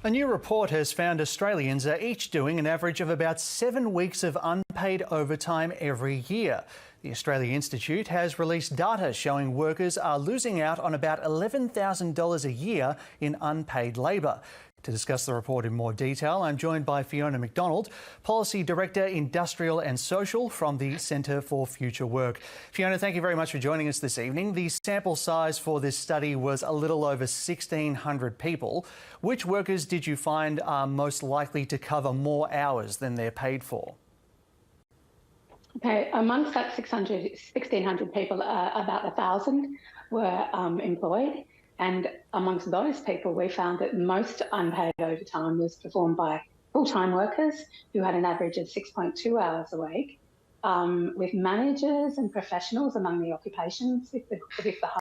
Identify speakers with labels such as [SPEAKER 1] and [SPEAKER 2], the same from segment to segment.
[SPEAKER 1] A new report has found Australians are each doing an average of about 7 weeks of unpaid overtime every year. The Australia Institute has released data showing workers are losing out on about $11,000 a year in unpaid labour. To discuss the report in more detail, I'm joined by Fiona Macdonald, Policy Director, Industrial and Social from the Centre for Future Work. Fiona, thank you very much for joining us this evening. The sample size for this study was a little over 1,600 people. Which workers did you find are most likely to cover more hours than they're paid for?
[SPEAKER 2] Okay, amongst that 1,600 people, about 1,000 were employed. And amongst those people, we found that most unpaid overtime was performed by full-time workers who had an average of 6.2 hours a week, with managers and professionals among the occupations with the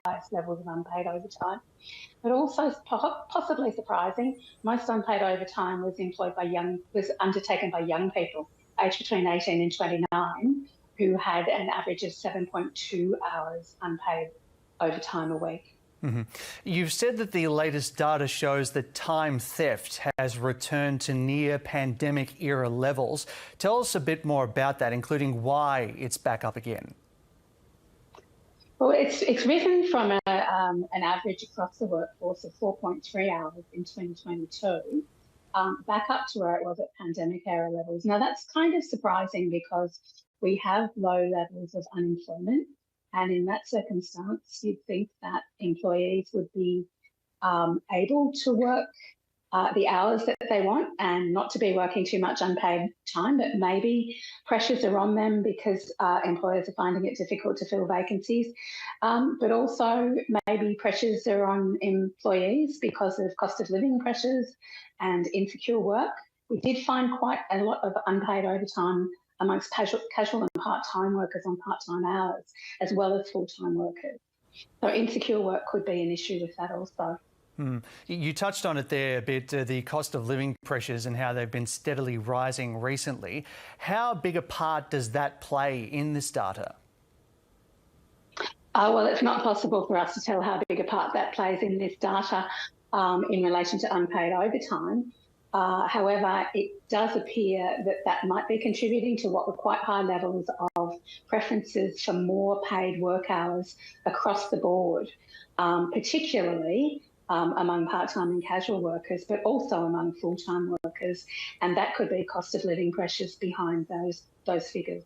[SPEAKER 2] highest levels of unpaid overtime. But also, possibly surprising, most unpaid overtime was undertaken by young people aged between 18 and 29 who had an average of 7.2 hours unpaid overtime a week.
[SPEAKER 1] You've said that the latest data shows that time theft has returned to near pandemic era levels. Tell us a bit more about that, including why it's back up again.
[SPEAKER 2] Well, it's risen from an average across the workforce of 4.3 hours in 2022 back up to where it was at pandemic era levels. Now, that's kind of surprising because we have low levels of unemployment. And in that circumstance, you'd think that employees would be able to work the hours that they want and not to be working too much unpaid time, but maybe pressures are on them because employers are finding it difficult to fill vacancies. But also maybe pressures are on employees because of cost of living pressures and insecure work. We did find quite a lot of unpaid overtime amongst casual and part-time workers on part-time hours, as well as full-time workers. So insecure work could be an issue with that also.
[SPEAKER 1] You touched on it there a bit, the cost of living pressures and how they've been steadily rising recently. How big a part does that play in this data?
[SPEAKER 2] Well, it's not possible for us to tell how big a part that plays in this data in relation to unpaid overtime. However, it does appear that that might be contributing to what were quite high levels of preferences for more paid work hours across the board, particularly among part-time and casual workers, but also among full-time workers. And that could be cost of living pressures behind those figures.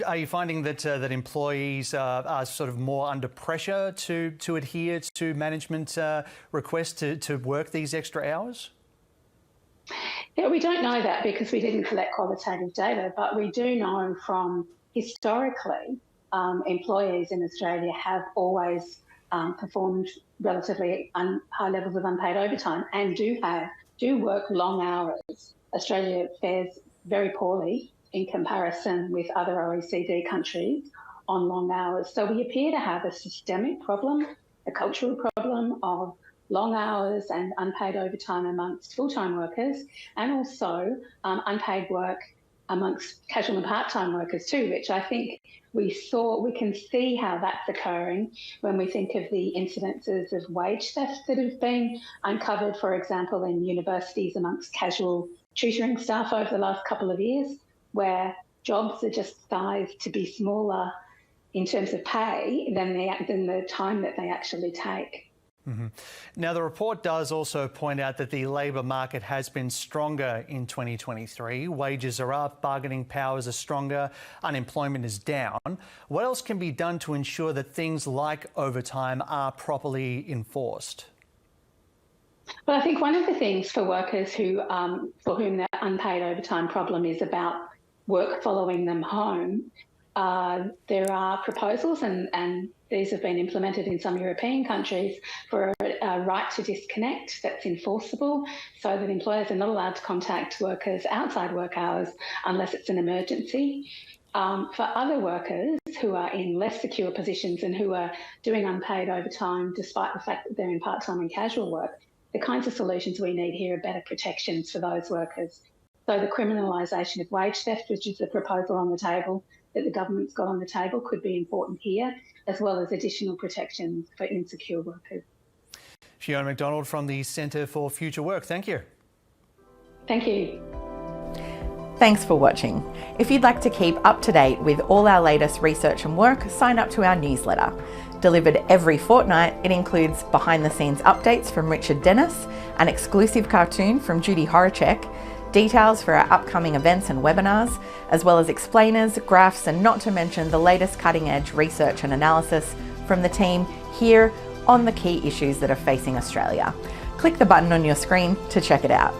[SPEAKER 1] Are you finding that that employees are sort of more under pressure to adhere to management requests to work these extra hours?
[SPEAKER 2] Yeah, we don't know that because we didn't collect qualitative data, but we do know from historically employees in Australia have always performed relatively high levels of unpaid overtime and do work long hours. Australia fares very poorly in comparison with other OECD countries on long hours. So we appear to have a systemic problem, a cultural problem of long hours and unpaid overtime amongst full-time workers, and also unpaid work amongst casual and part-time workers too, which I think we can see how that's occurring when we think of the incidences of wage theft that have been uncovered, for example, in universities amongst casual tutoring staff over the last couple of years, where jobs are just sized to be smaller in terms of pay than the time that they actually take.
[SPEAKER 1] Now, the report does also point out that the labour market has been stronger in 2023. Wages are up, bargaining powers are stronger, unemployment is down. What else can be done to ensure that things like overtime are properly enforced?
[SPEAKER 2] Well, I think one of the things for workers for whom the unpaid overtime problem is about work following them home, there are proposals and these have been implemented in some European countries for a right to disconnect that's enforceable so that employers are not allowed to contact workers outside work hours unless it's an emergency. For other workers who are in less secure positions and who are doing unpaid overtime despite the fact that they're in part-time and casual work, the kinds of solutions we need here are better protections for those workers. So the criminalisation of wage theft, which is the proposal on the table that the government's got on the table, could be important here, as well as additional protections for insecure workers.
[SPEAKER 1] Fiona Macdonald from the Centre for Future Work, thank you.
[SPEAKER 2] Thank you.
[SPEAKER 3] Thanks for watching. If you'd like to keep up to date with all our latest research and work, sign up to our newsletter. Delivered every fortnight, it includes behind-the-scenes updates from Richard Dennis, an exclusive cartoon from Judy Horacek, details for our upcoming events and webinars, as well as explainers, graphs, and not to mention the latest cutting-edge research and analysis from the team here on the key issues that are facing Australia. Click the button on your screen to check it out.